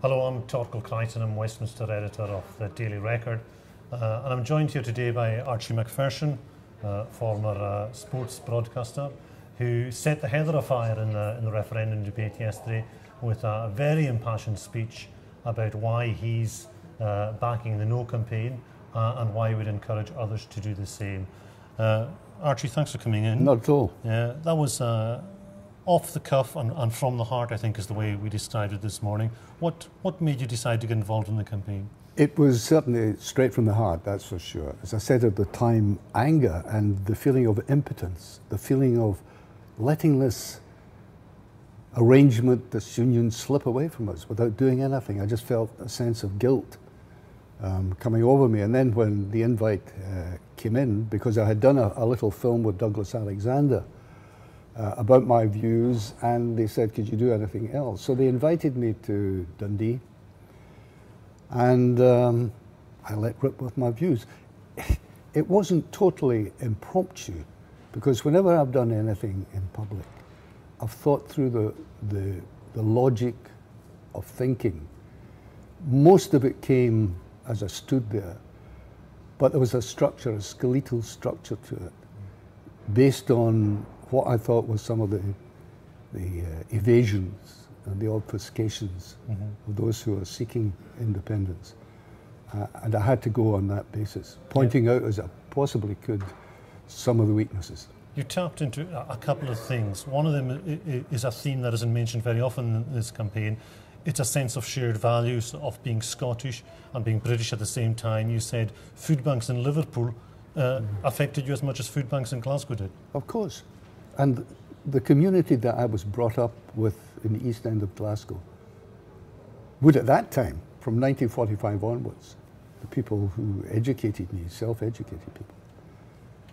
Hello, I'm Torcuil, Crichton. I'm Westminster editor of the Daily Record, and I'm joined here today by Archie Macpherson, former sports broadcaster, who set the heather afire in the referendum debate yesterday with a very impassioned speech about why he's backing the No campaign and why he would encourage others to do the same. Archie, thanks for coming in. Not at all. Yeah, that was off the cuff and from the heart, I think, is the way we described it this morning. What made you decide to get involved in the campaign? It was certainly straight from the heart, that's for sure. As I said at the time, anger and the feeling of impotence, the feeling of letting this arrangement, this union slip away from us without doing anything. I just felt a sense of guilt coming over me. And then when the invite came in, because I had done a little film with Douglas Alexander about my views, and they said, could you do anything else? So they invited me to Dundee, and I let rip with my views. It wasn't totally impromptu, because whenever I've done anything in public, I've thought through the logic of thinking. Most of it came as I stood there, but there was a structure, a skeletal structure to it, based on what I thought was some of the evasions and the obfuscations of those who are seeking independence. And I had to go on that basis, pointing out as I possibly could some of the weaknesses. You tapped into a couple of things. One of them is a theme that isn't mentioned very often in this campaign. It's a sense of shared values, of being Scottish and being British at the same time. You said food banks in Liverpool affected you as much as food banks in Glasgow did. Of course. And the community that I was brought up with in the East End of Glasgow would at that time, from 1945 onwards, the people who educated me, self-educated people,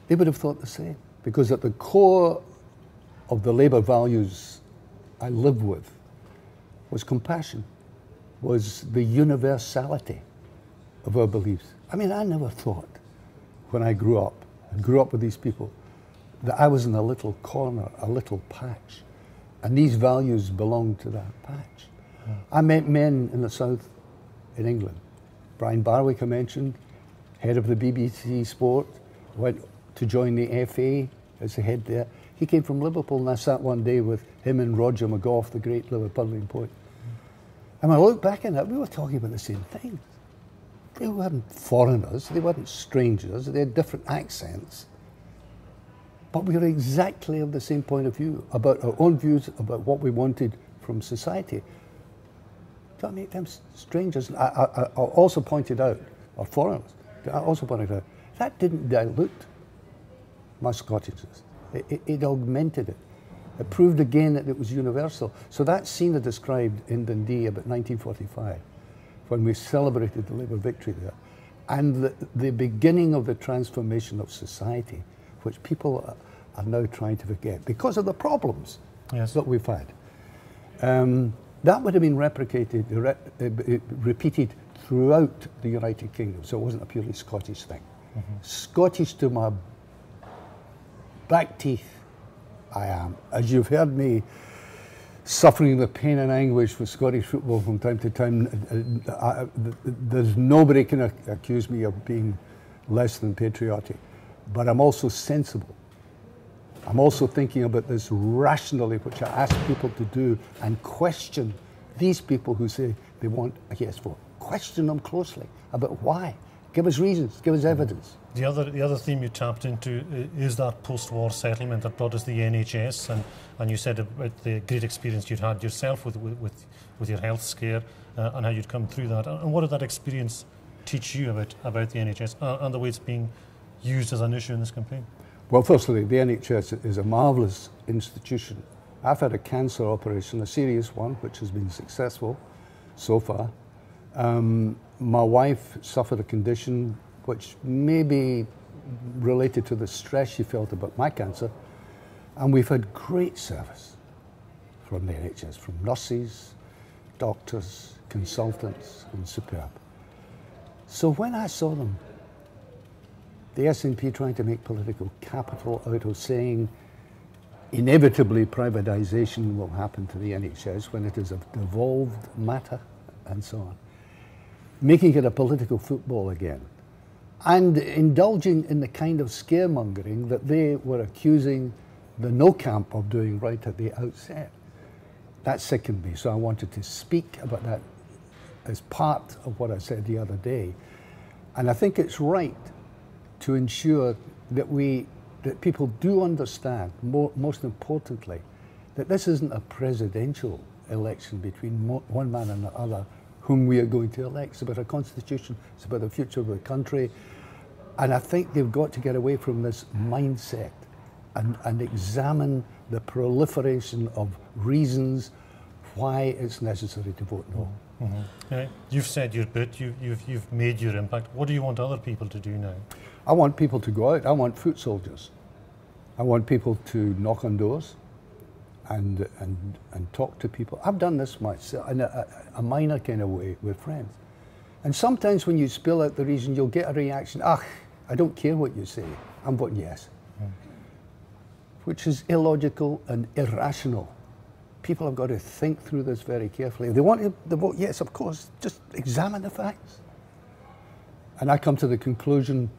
they would have thought the same. Because at the core of the Labour values I live with was compassion, was the universality of our beliefs. I mean, I never thought when I grew up with these people, that I was in a little corner, a little patch, and these values belonged to that patch. I met men in the south in England. Brian Barwick, I mentioned, head of the BBC Sport, went to join the FA as the head there. He came from Liverpool, and I sat one day with him and Roger McGough, the great Liverpudlian poet. And when I look back on that, we were talking about the same things. They weren't foreigners, they weren't strangers, they had different accents. But we were exactly of the same point of view about our own views, about what we wanted from society. Don't make them strangers. I also pointed out, or foreigners, I also pointed out, that didn't dilute my Scottishness. It augmented it. It proved again that it was universal. So that scene I described in Dundee about 1945, when we celebrated the Labour victory there, and the beginning of the transformation of society, which people are now trying to forget because of the problems that we've had. That would have been repeated throughout the United Kingdom, so it wasn't a purely Scottish thing. Scottish to my back teeth, I am. As you've heard me suffering the pain and anguish with Scottish football from time to time, there's nobody can accuse me of being less than patriotic. But I'm also sensible. I'm also thinking about this rationally, which I ask people to do, and question these people who say they want a yes vote. Question them closely about why. Give us reasons, give us evidence. The other theme you tapped into is that post-war settlement that brought us the NHS, and you said about the great experience you'd had yourself with your health scare and how you'd come through that. And what did that experience teach you about the NHS and the way it's being used as an issue in this campaign? Well, firstly, the NHS is a marvellous institution. I've had a cancer operation, a serious one, which has been successful so far. My wife suffered a condition which may be related to the stress she felt about my cancer, and we've had great service from the NHS, from nurses, doctors, consultants, and superb. So when I saw them, the SNP trying to make political capital out of saying inevitably privatisation will happen to the NHS when it is a devolved matter and so on, making it a political football again, and indulging in the kind of scaremongering that they were accusing the no camp of doing right at the outset. That sickened me, so I wanted to speak about that as part of what I said the other day. And I think it's right to ensure that that people do understand, most importantly, that this isn't a presidential election between one man and the other whom we are going to elect. It's about a constitution, it's about the future of the country. And I think they've got to get away from this mindset and examine the proliferation of reasons why it's necessary to vote no. Mm-hmm. You've said your bit, you've made your impact. What do you want other people to do now? I want people to go out. I want foot soldiers. I want people to knock on doors and talk to people. I've done this myself in a minor kind of way with friends. And sometimes when you spill out the reason, you'll get a reaction, I don't care what you say, I'm voting yes. Which is illogical and irrational. People have got to think through this very carefully. If they want to vote yes, of course, just examine the facts. And I come to the conclusion,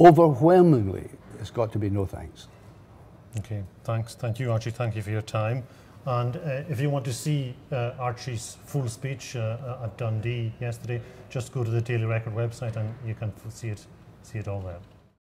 overwhelmingly, it's got to be no thanks. Okay, thanks. Thank you, Archie. Thank you for your time. And if you want to see Archie's full speech at Dundee yesterday, just go to the Daily Record website and you can see it all there.